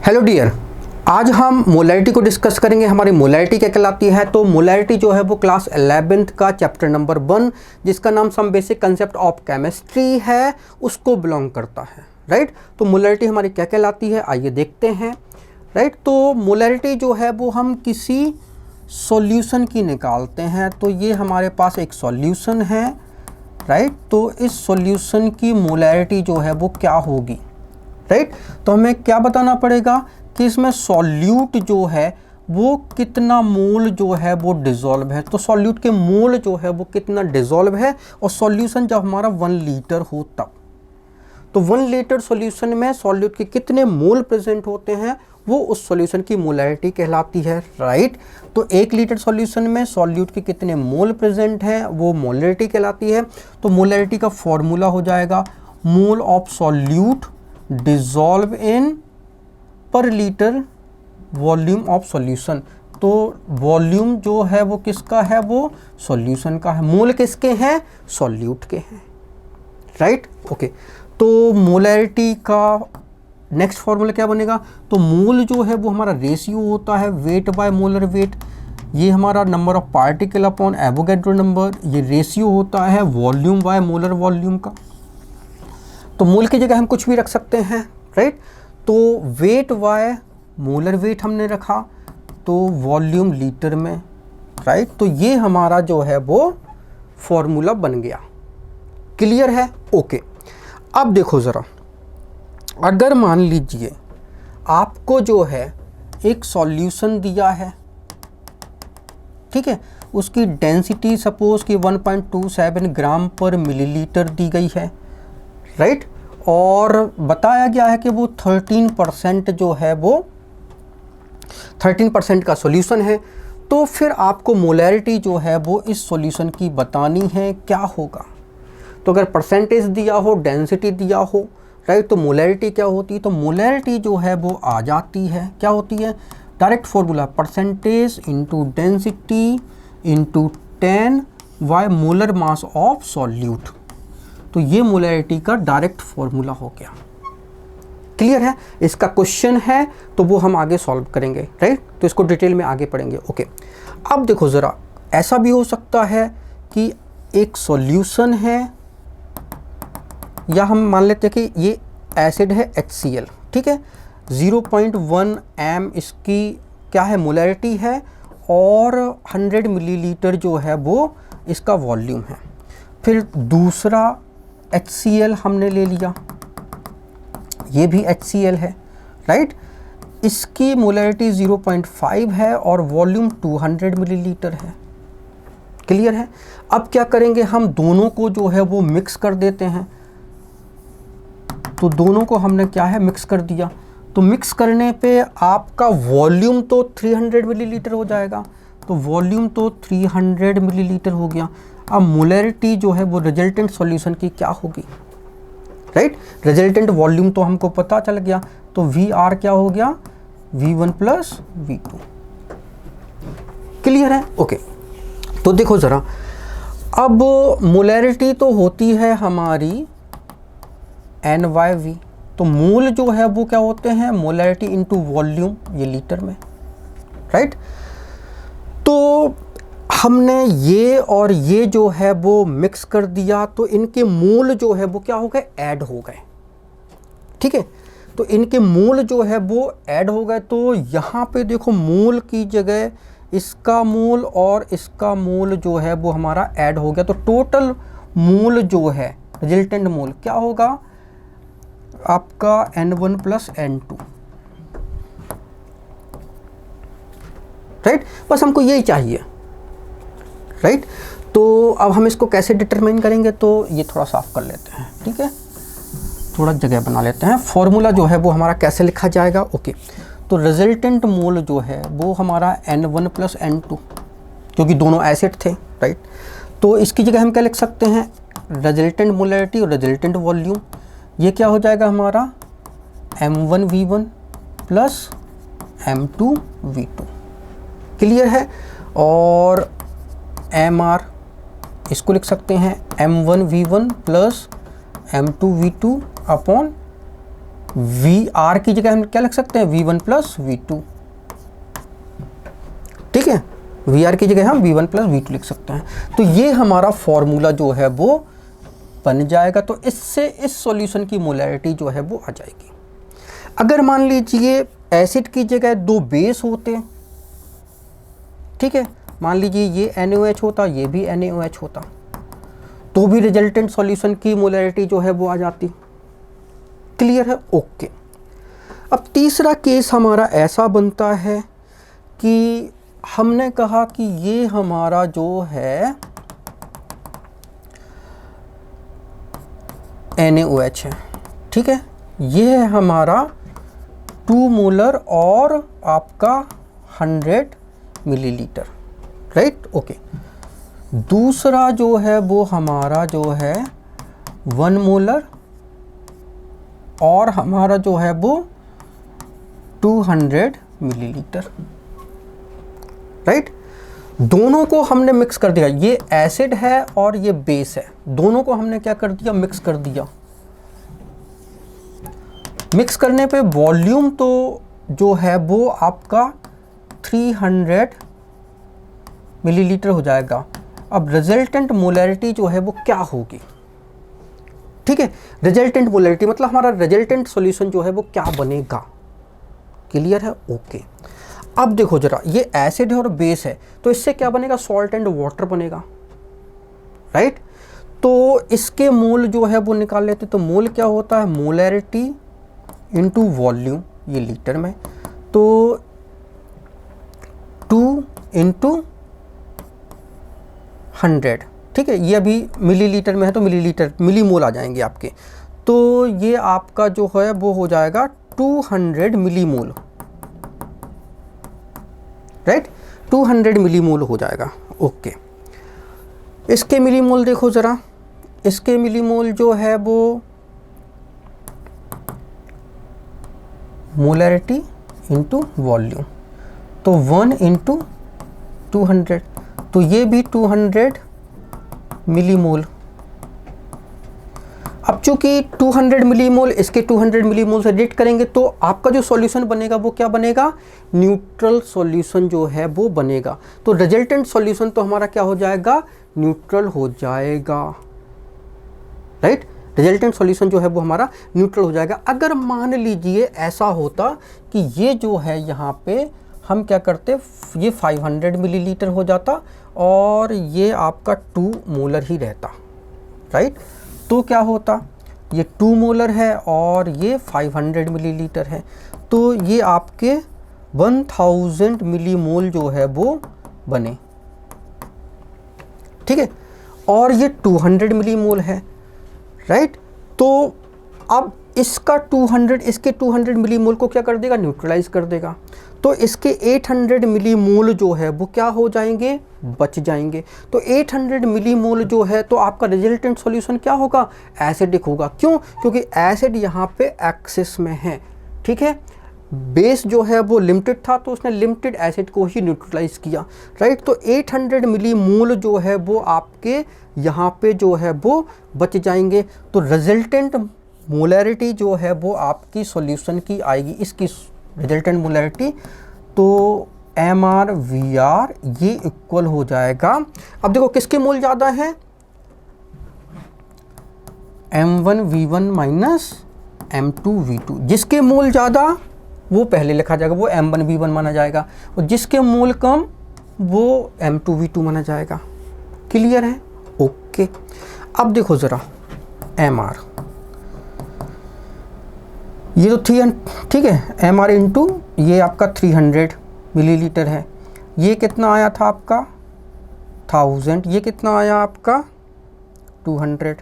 Hello dear, आज हम molarity को डिस्कस करेंगे। हमारी मोलैरिटी क्या कहलाती है? तो मोलैरिटी जो है वो क्लास 11th का चैप्टर नंबर 1 जिसका नाम some basic concept of chemistry है उसको बिलोंग करता है। राइट, तो मोलैरिटी हमारी क्या कहलाती है आइए देखते हैं। राइट, तो मोलैरिटी जो है वो हम किसी सॉल्यूशन की निकालते हैं। तो ये हमारे पास एक सॉल्यूशन है। राइट, तो इस सॉल्यूशन की मोलैरिटी जो है वो क्या होगी? राइट, तो हमें क्या बताना पड़ेगा कि इसमें सॉल्यूट जो है वो कितना मोल जो है वो डिज़ोल्व है। तो सॉल्यूट के मोल जो है वो कितना डिज़ोल्व है, और सॉल्यूशन जब हमारा 1 लीटर हो तब। तो 1 लीटर सॉल्यूशन में सॉल्यूट के कितने मोल प्रेजेंट होते हैं वो उस सॉल्यूशन की मोलैरिटी कहलाती है। राइट, तो 1 लीटर सॉल्यूशन में सॉल्यूट के कितने मोल प्रेजेंट हैं वो मोलैरिटी कहलाती है। तो मोलैरिटी का फॉर्मूला हो जाएगा मोल ऑफ सॉल्यूट डिज़ोल्व इन पर लीटर वॉल्यूम ऑफ सॉल्यूशन। तो वॉल्यूम जो है वो किसका है? वो सॉल्यूशन का है। मोल किसके हैं? सॉल्यूट के हैं। Right, okay. तो मोलैरिटी का नेक्स्ट फॉर्मूला क्या बनेगा? तो मोल जो है वो हमारा रेशियो होता है वेट बाय मोलर वेट। ये हमारा number of particle upon Avogadro number. ये रेशियो होता है वॉल्यूम बाय मोलर वॉल्यूम का। तो मोल की जगह हम कुछ भी रख सकते हैं। राइट, तो वेट बाय मोलर वेट हमने रखा, तो वॉल्यूम लीटर में। राइट, तो ये हमारा जो है वो फॉर्मूला बन गया। क्लियर है? ओके। अब देखो ज़रा, अगर मान लीजिए आपको जो है एक सॉल्यूशन दिया है, ठीक है, उसकी डेंसिटी सपोज कि 1.27 ग्राम पर मिलीलीटर दी गई है। राइट, और बताया गया है कि वो 13% जो है वो 13% का सॉल्यूशन है। तो फिर आपको मोलैरिटी जो है वो इस सॉल्यूशन की बतानी है, क्या होगा? तो अगर परसेंटेज दिया हो, डेंसिटी दिया हो, राइट, तो मोलैरिटी क्या होती है? तो मोलैरिटी जो है वो आ जाती है, क्या होती है? Direct formula percentage into density into 10 by molar mass of solute. तो ये मोलैरिटी का डायरेक्ट फॉर्मूला हो गया। क्लियर है? इसका क्वेश्चन है तो वो हम आगे सॉल्व करेंगे। राइट, तो इसको डिटेल में आगे पढ़ेंगे। ओके, अब देखो ज़रा, ऐसा भी हो सकता है कि एक सॉल्यूशन है, या हम मान लेते हैं कि ये एसिड है HCl, ठीक है, 0.1 m इसकी क्या है? मोलैरिटी है, और 100 मिलीलीटर जो है वो इसका वॉल्यूम है। फिर दूसरा HCl हमने ले लिया, ये भी HCl है। राइट, इसकी मोलैरिटी 0.5 है और वॉल्यूम 200 मिलीलीटर है। क्लियर है? अब क्या करेंगे, हम दोनों को जो है वो मिक्स कर देते हैं। तो दोनों को हमने क्या है? मिक्स कर दिया। तो मिक्स करने पे आपका वॉल्यूम तो 300 मिलीलीटर हो जाएगा। तो वॉल्यूम तो 300 मिलीलीटर हो गया। अब मोलैरिटी जो है वो रिजल्टेंट सॉल्यूशन की क्या होगी? राइट, रिजल्टेंट वॉल्यूम तो हमको पता चल गया। तो VR क्या हो गया? V1 plus V2। क्लियर है? ओके, तो देखो ज़रा, अब मोलैरिटी तो होती है हमारी N/V। तो मोल जो है वो क्या होते हैं? मोलैरिटी इंटू वॉल्यूम, ये लीटर में। राइट, तो हमने ये और ये जो है वो मिक्स कर दिया, तो इनके मोल जो है वो क्या हो गए? ऐड हो गए। ठीक है, तो इनके मोल जो है वो ऐड हो गए। तो यहाँ पे देखो, मोल की जगह इसका मोल और इसका मोल जो है वो हमारा ऐड हो गया। तो टोटल मोल जो है, रिजल्टेंट मोल क्या होगा आपका? N1 plus N2। राइट, बस हमको यही चाहिए। राइट, तो अब हम इसको कैसे डिटरमाइन करेंगे? तो ये थोड़ा साफ कर लेते हैं, ठीक है, थोड़ा जगह बना लेते हैं। फॉर्मूला जो है वो हमारा कैसे लिखा जाएगा? ओके, तो रिजल्टेंट मोल जो है वो हमारा N1 प्लस N2, क्योंकि दोनों एसिड थे। राइट, तो इसकी जगह हम क्या लिख सकते हैं? रिजल्टेंट मोलैरिटी और रिजल्टेंट वॉल्यूम। ये क्या हो जाएगा हमारा? M1V1 plus M2V2। क्लियर है? और MR इसको लिख सकते हैं M1V1 plus M2V2 upon we are की जगह हम क्या लिख सकते हैं, V1 प्लस V2, ठीक है, वी आर की जगह हम V1 प्लस V2 लिख सकते हैं। तो ये हमारा फॉर्मूला जो है वो बन जाएगा। तो इससे इस सॉल्यूशन की मोलैरिटी जो है वो आ जाएगी। अगर मान लीजिए एसिड की जगह दो बेस होते, ठीक है, मान लीजिए ये NaOH होता, ये भी NaOH होता, तो भी रिजल्टेंट सॉल्यूशन की मोलैरिटी जो है वो आ जाती। क्लियर है? ओके। अब तीसरा केस हमारा ऐसा बनता है कि हमने कहा कि ये हमारा जो है NaOH है, ठीक है, ये है हमारा 2 मोलर और आपका 100 मिलीलीटर, राइट, ओके। दूसरा जो है वो हमारा जो है 1 मोलर और हमारा जो है वो 200 मिलीलीटर, राइट। दोनों को हमने मिक्स कर दिया, ये एसिड है और ये बेस है, दोनों को हमने क्या कर दिया, मिक्स कर दिया। मिक्स करने पे वॉल्यूम तो जो है वो आपका 300 मिलीलीटर हो जाएगा। अब रिजल्टेंट मोलैरिटी जो है वो क्या होगी, ठीक है, रिजल्टेंट मोलैरिटी मतलब हमारा रिजल्टेंट सॉल्यूशन जो है वो क्या बनेगा। क्लियर है? ओके। अब देखो जरा, ये एसिड है और बेस है, तो इससे क्या बनेगा, सॉल्ट एंड वाटर बनेगा, राइट। तो इसके मोल जो है वो निकाल लेते, तो मोल क्या होता है, मोलैरिटी इनटू वॉल्यूम, ये लीटर में, तो 2 इंटू 100, ठीक है, ये अभी मिलीलीटर में है तो मिलीलीटर मिलीमोल आ जाएंगे आपके। तो ये आपका जो है वो हो जाएगा 200 मिलीमोल, राइट, 200 मिलीमोल हो जाएगा। ओके, इसके मिलीमोल देखो ज़रा, इसके मिलीमोल जो है वो मोलैरिटी इंटू वॉल्यूम, तो 1 इंटू 200, तो ये भी 200 मिलीमोल। अब चूंकि 200 मिलीमोल इसके 200 मिलीमोल से रिएक्ट करेंगे तो आपका जो सॉल्यूशन बनेगा वो क्या बनेगा, न्यूट्रल सॉल्यूशन जो है वो बनेगा। तो रिजल्टेंट सॉल्यूशन तो हमारा क्या हो जाएगा, न्यूट्रल हो जाएगा, राइट। रिजल्टेंट सॉल्यूशन जो है वो हमारा न्यूट्रल हो जाएगा। अगर मान लीजिए ऐसा होता कि ये जो है यहाँ पे हम क्या करते, ये 500 मिलीलीटर हो जाता और ये आपका 2 मोलर ही रहता, राइट। तो क्या होता, ये 2 मोलर है और ये 500 मिलीलीटर है, तो ये आपके 1000 मिलीमोल जो है वो बने, ठीक है, और ये 200 मिलीमोल है, राइट। तो अब इसका 200 इसके 200 मिलीमोल को क्या कर देगा, न्यूट्रलाइज कर देगा। तो इसके 800 मिलीमोल जो है वो क्या हो जाएंगे, बच जाएंगे। तो 800 मिलीमोल जो है तो आपका रिजल्टेंट सॉल्यूशन क्या होगा, एसिडिक होगा। क्यों, क्योंकि एसिड यहाँ पे एक्सेस में है, ठीक है। बेस जो है वो लिमिटेड था तो उसने लिमिटेड एसिड को ही न्यूट्रलाइज किया, राइट। तो 800 मिलीमोल जो है वो आपके यहाँ पे जो है वो बच जाएंगे। तो रिजल्टेंट मोलैरिटी जो है वो आपकी सॉल्यूशन की आएगी, इसकी रिजल्टेंट मोलैरिटी, तो MrVr ये इक्वल हो जाएगा। अब देखो किसके मोल ज़्यादा है, M1V1 माइनस M2V2, जिसके मोल ज़्यादा वो पहले लिखा जाएगा, वो M1V1 माना जाएगा, और जिसके मोल कम वो M2V2 माना जाएगा। क्लियर है? ओके। अब देखो ज़रा Mr, ये तो 300, ठीक है, Mr इंटू ये आपका 300 मिलीलीटर है, ये कितना आया था आपका 1000, ये कितना आया आपका 200,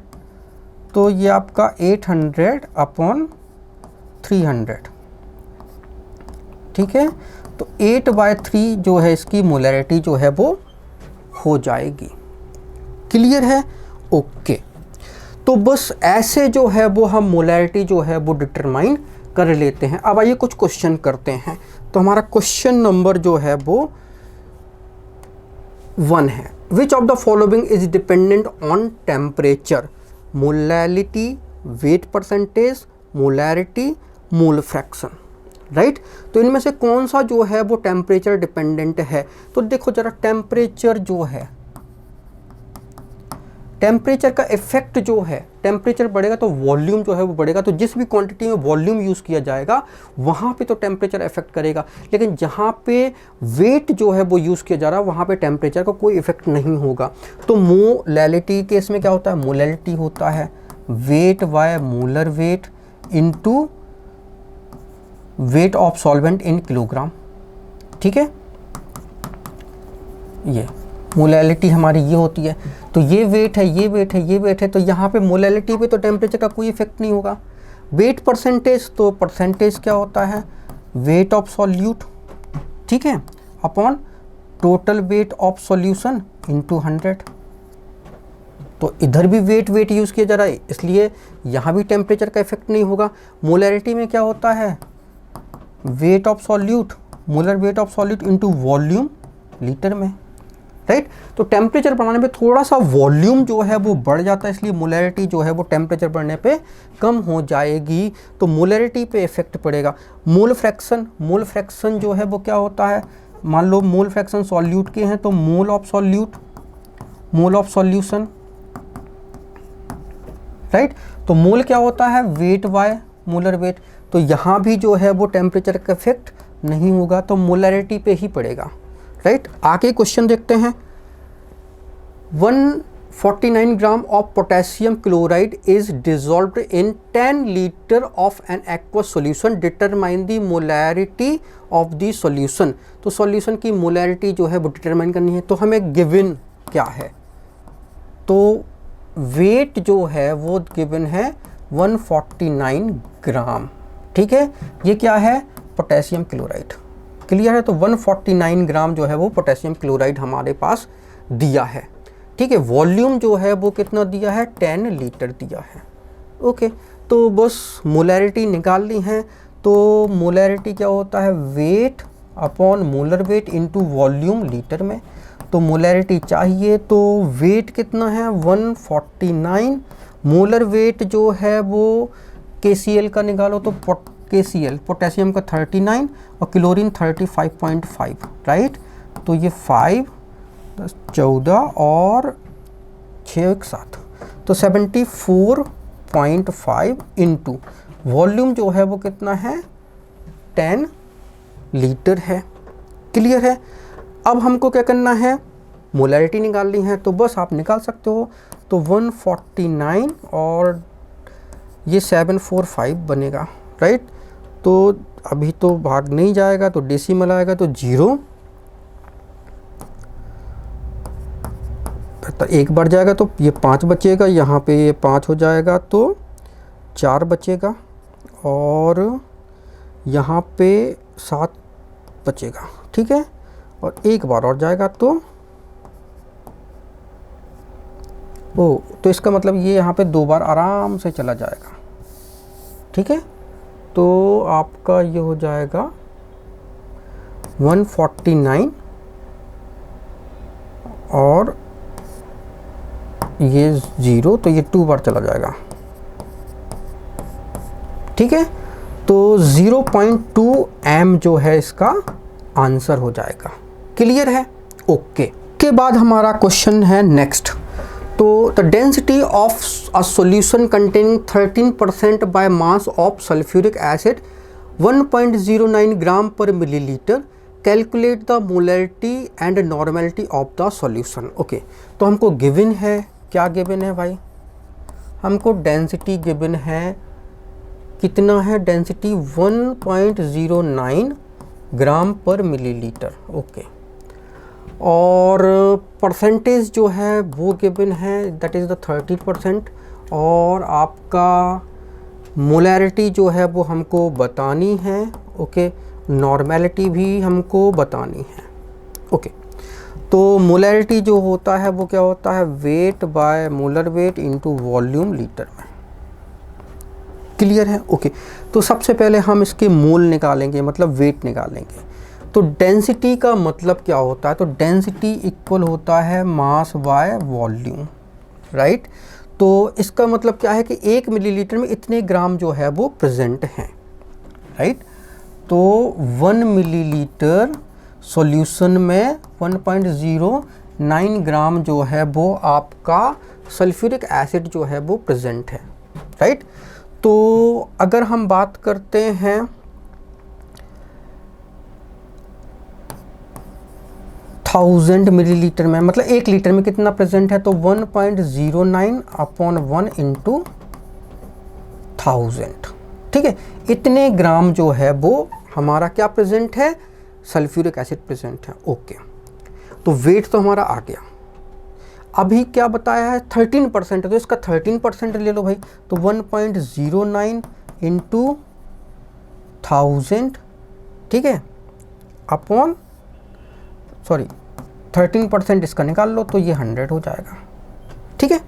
तो ये आपका 800 अपॉन 300, ठीक है। तो 8/3 जो है इसकी मोलैरिटी जो है वो हो जाएगी। क्लियर है? ओके। तो बस ऐसे जो है वो हम मोलैरिटी जो है वो डिटरमाइन कर लेते हैं। अब आइए कुछ क्वेश्चन करते हैं। तो हमारा क्वेश्चन नंबर जो है वो 1 है, which of the following is dependent on temperature, molality, wait percentage, molarity, mole fraction, right. तो इनमें से कौन सा जो है वो टेम्परेचर डिपेंडेंट है? तो देखो जरा, टेम्परेचर जो है, टेम्परेचर का इफेक्ट जो है, टेम्परेचर बढ़ेगा तो वॉल्यूम जो है वो बढ़ेगा, तो जिस भी क्वांटिटी में वॉल्यूम यूज़ किया जाएगा वहाँ पे तो टेम्परेचर इफेक्ट करेगा, लेकिन जहाँ पे वेट जो है वो यूज़ किया जा रहा है वहाँ पे टेम्परेचर का कोई इफेक्ट नहीं होगा। तो मोलैलिटी केस में क्या होता है? मोलैलिटी होता है weight by molar weight into weight of solvent in kilogram, ठीक है। ये मोलैलिटी हमारी ये होती है, तो ये वेट है, ये वेट है, ये वेट है, तो यहाँ पे मोलैलिटी पे तो टेम्परेचर का कोई इफेक्ट नहीं होगा। वेट परसेंटेज, तो परसेंटेज क्या होता है? वेट ऑफ सॉल्यूट, ठीक है, upon total weight of solution into 100। तो इधर भी वेट यूज़ किया जा रहा है, इसलिए यहाँ भी टेम्परेचर का इफेक्ट नहीं होगा। मोलैरिटी में क्या होता है? Weight of solute, molar weight of solute into volume litre में, राइट। तो टेम्परेचर बढ़ाने पे थोड़ा सा वॉल्यूम जो है वो बढ़ जाता है, इसलिए मोलैरिटी जो है वो टेम्परेचर बढ़ने पे कम हो जाएगी, तो मोलैरिटी पे इफेक्ट पड़ेगा। मोल फ्रैक्शन, मोल फ्रैक्शन जो है वो क्या होता है? मान लो मोल फ्रैक्शन सॉल्यूट के हैं तो mole of solute, mole of solution, right. तो मोल क्या होता है? वेट बाय मोलर वेट, तो यहाँ भी जो है वो टेम्परेचर का इफेक्ट नहीं होगा, तो मोलैरिटी पे ही पड़ेगा, राइट। आगे क्वेश्चन देखते हैं। 149 gram of potassium chloride is dissolved in 10 litre of an aqueous solution, determine the molarity of the solution. तो सॉल्यूशन की मोलैरिटी जो है वो डिटरमाइन करनी है, तो हमें गिवन क्या है? तो वेट जो है वो गिवन है 149 ग्राम, ठीक है। ये क्या है? पोटेशियम क्लोराइड, क्लियर है। तो 149 ग्राम जो है वो पोटेशियम क्लोराइड हमारे पास दिया है, ठीक है। वॉल्यूम जो है वो कितना दिया है? 10 लीटर दिया है, ओके। तो बस मोलैरिटी निकाल ली है। तो मोलैरिटी क्या होता है? Weight upon molar weight into volume litre में। तो मोलैरिटी चाहिए, तो वेट कितना है? 149, मोलर वेट जो है वो KCl का निकालो, तो KCl पोटेशियम का 39 और क्लोरीन 35.5, राइट। तो ये 5 10 14 और 6 1 7, तो 74.5 इंटू वॉल्यूम जो है वो कितना है? 10 लीटर है, क्लियर है। अब हमको क्या करना है? मोलैरिटी निकालनी है, तो बस आप निकाल सकते हो। तो 149 और ये 745 बनेगा, राइट। तो अभी तो भाग नहीं जाएगा, तो डेसिमल आएगा, तो 0 तो एक बार जाएगा, तो ये 5 बचेगा, यहाँ पे ये 5 हो जाएगा तो 4 बचेगा, और यहाँ पे 7 बचेगा, ठीक है। और एक बार और जाएगा तो तो इसका मतलब ये यहाँ पे 2 बार आराम से चला जाएगा, ठीक है। तो आपका ये हो जाएगा 149 और ये 0, तो ये 2 बार चला जाएगा, ठीक है। तो 0.2 m जो है इसका आंसर हो जाएगा, क्लियर है, ओके। के बाद हमारा क्वेश्चन है नेक्स्ट। तो the density of a solution containing 13% by mass of sulphuric acid 1.09 ग्राम पर millilitre, calculate the molarity and normality of the solution. Okay, तो हमको गिवन है, क्या गिवन है भाई? हमको डेंसिटी गिवन है, कितना है डेंसिटी? 1.09 ग्राम पर मिलीलीटर, ओके। और परसेंटेज जो है वो गिवन है, दैट इज़ द 30%। और आपका मोलैरिटी जो है वो हमको बतानी है, ओके। नॉर्मेलिटी भी हमको बतानी है, ओके। तो मोलैरिटी जो होता है वो क्या होता है? Weight by molar weight into volume litre में, क्लियर है, ओके। तो सबसे पहले हम इसके मोल निकालेंगे, मतलब वेट निकालेंगे। तो डेंसिटी का मतलब क्या होता है? तो डेंसिटी इक्वल होता है मास बाय वॉल्यूम, राइट। तो इसका मतलब क्या है कि 1 मिलीलीटर में इतने ग्राम जो है वो प्रेजेंट हैं, राइट। तो 1 मिलीलीटर सॉल्यूशन में 1.09 ग्राम जो है वो आपका सल्फ्यूरिक एसिड जो है वो प्रेजेंट है, राइट। तो अगर हम बात करते हैं 1000 मिलीलीटर में, मतलब 1 लीटर में कितना प्रेजेंट है, तो 1.09 अपॉन 1 इंटू 1000, ठीक है। इतने ग्राम जो है वो हमारा क्या प्रेजेंट है, सल्फ्यूरिक एसिड प्रेजेंट है। ओके, तो वेट तो हमारा आ गया। अभी क्या बताया है, 13% है, तो इसका 13% ले लो भाई। तो 1.09 इंटू 1000, ठीक है, अपॉन 13% इसका निकाल लो तो ये 100 हो जाएगा, ठीक है।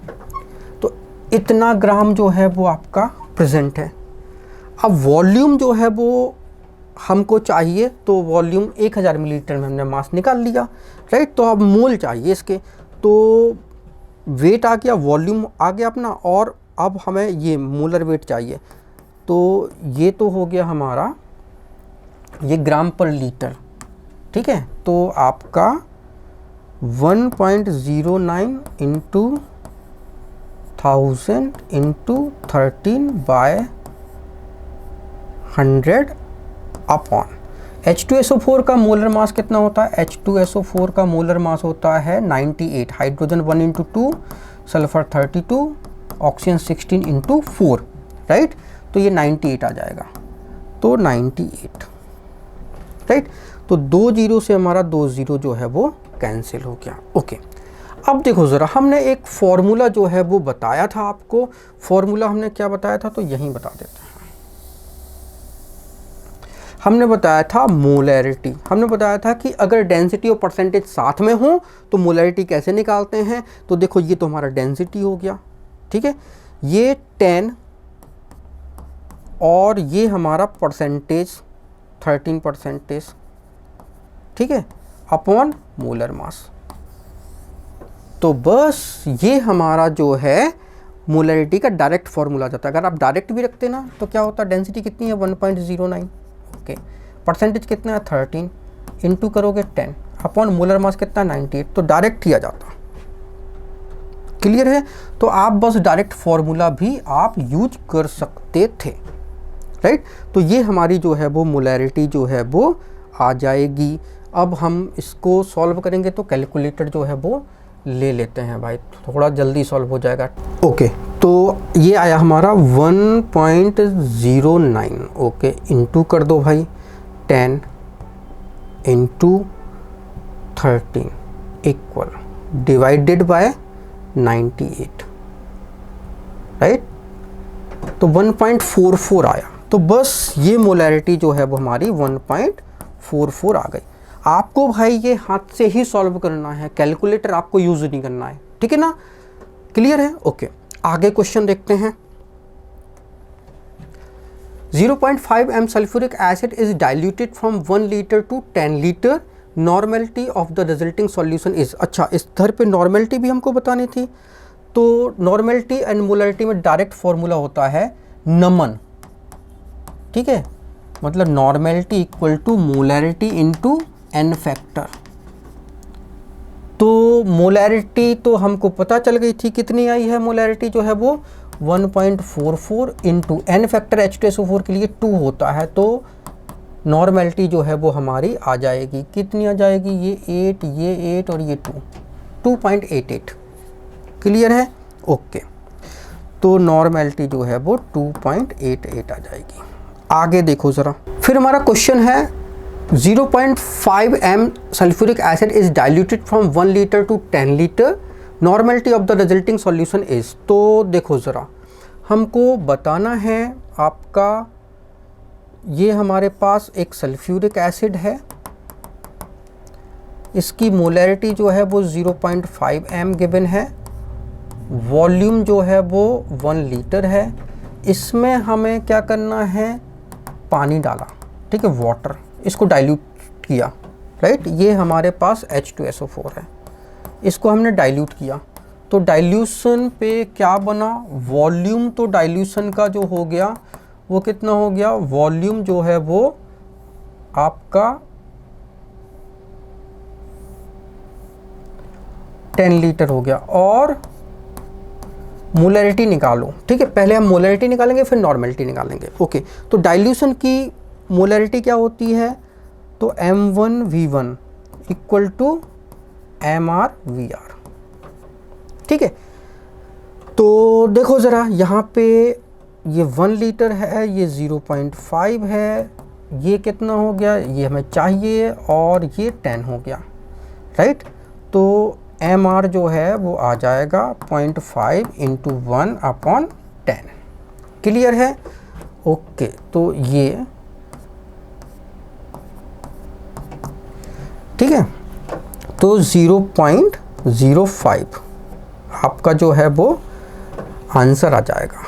तो इतना ग्राम जो है वो आपका प्रेजेंट है। अब वॉल्यूम जो है वो हमको चाहिए, तो वॉल्यूम 1000 मिलीलीटर में हमने मास निकाल लिया, राइट। तो अब मोल चाहिए इसके, तो वेट आ गया, वॉल्यूम आ गया अपना, और अब हमें ये मोलर वेट चाहिए। तो ये तो हो गया हमारा ये ग्राम पर लीटर, ठीक है। तो आपका 1.09 इंटू 1000 इंटू 13/100 अपॉन H2SO4 का मोलर मास कितना होता है, H2SO4 का मोलर मास होता है 98, hydrogen 1 into 2, sulphur 32, oxygen 16 into 4, right. तो ये 98 आ जाएगा, तो 98, राइट। तो 2 जीरो से हमारा 2 जीरो जो है वो कैंसिल हो गया। ओके, अब देखो ज़रा, हमने एक फॉर्मूला जो है वो बताया था आपको। फॉर्मूला हमने क्या बताया था, तो यहीं बता देते हैं। हमने बताया था मोलैरिटी, हमने बताया था कि अगर डेंसिटी और परसेंटेज साथ में हो तो मोलैरिटी कैसे निकालते हैं। तो देखो, ये तो हमारा डेंसिटी हो गया, ठीक है, ये 10 और ये हमारा परसेंटेज 13%, ठीक है, अपॉन मोलर मास। तो बस ये हमारा जो है मोलैरिटी का डायरेक्ट फॉर्मूला जाता है। अगर आप डायरेक्ट भी रखते ना तो क्या होता है, डेंसिटी कितनी है 1.09, ओके, परसेंटेज कितना है 13, इंटू करोगे 10 अपॉन मोलर मास कितना 98, तो डायरेक्ट ही आ जाता। क्लियर है। तो आप बस डायरेक्ट फॉर्मूला भी आप यूज कर सकते थे, राइट। तो ये हमारी जो है वो मोलैरिटी जो है वो आ जाएगी। अब हम इसको सॉल्व करेंगे, तो कैलकुलेटर जो है वो ले लेते हैं भाई, थोड़ा जल्दी सॉल्व हो जाएगा। ओके, तो ये आया हमारा 1.09, ओके, इंटू कर दो भाई 10 into 13 equal divided by 98, right. तो 1.44 आया। तो बस ये मोलैरिटी जो है वो हमारी 1.44 आ गई। आपको भाई ये हाथ से ही सॉल्व करना है, कैलकुलेटर आपको यूज नहीं करना है, ठीक है ना। क्लियर है। ओके, आगे क्वेश्चन देखते हैं। 0.5 m sulphuric acid is diluted from 1 litre to 10 litre, normality of the resulting solution is. अच्छा, इस धर पे नॉर्मेलिटी भी हमको बतानी थी। तो नॉर्मेलिटी एंड मोलैरिटी में डायरेक्ट फॉर्मूला होता है नमन, ठीक है, मतलब normality equal to molarity into n factor. तो मोलैरिटी तो हमको पता चल गई थी, कितनी आई है मोलैरिटी जो है वो 1.44 इंटू एन फैक्टर H2SO4 के लिए 2 होता है। तो नॉर्मेलिटी जो है वो हमारी आ जाएगी, कितनी आ जाएगी, ये 8, ये 8 और ये 2.88। क्लियर है। ओके, तो नॉर्मेलिटी जो है वो 2.88 आ जाएगी। आगे देखो ज़रा, फिर हमारा क्वेश्चन है 0.5 m sulphuric acid is diluted from 1 litre to 10 litre, normality of the resulting solution is. तो देखो ज़रा, हमको बताना है आपका, ये हमारे पास एक सल्फ्यूरिक एसिड है, इसकी मोलैरिटी जो है वो 0.5 m गिवन है, वॉल्यूम जो है वो 1 लीटर है। इसमें हमें क्या करना है, पानी डाला, ठीक है, वाटर, इसको डाइल्यूट किया, राइट। ये हमारे पास H2SO4 है, इसको हमने डाइल्यूट किया। तो डाइल्यूशन पे क्या बना, वॉल्यूम तो डाइल्यूशन का जो हो गया वो कितना हो गया, वॉल्यूम जो है वो आपका 10 लीटर हो गया। और मोलैरिटी निकालो, ठीक है, पहले हम मोलैरिटी निकालेंगे फिर नॉर्मेलिटी निकालेंगे। ओके, तो डाइल्यूशन की मोलैरिटी क्या होती है, तो M1V1 इक्वल टू MrVr, ठीक है। तो देखो ज़रा यहाँ पे ये 1 लीटर है, ये 0.5 है, ये कितना हो गया, ये हमें चाहिए, और ये 10 हो गया, राइट। तो MR जो है वो आ जाएगा 0.5 इंटू 1/10। क्लियर है? ओके, तो ये ठीक है, तो 0.05 आपका जो है वो आंसर आ जाएगा।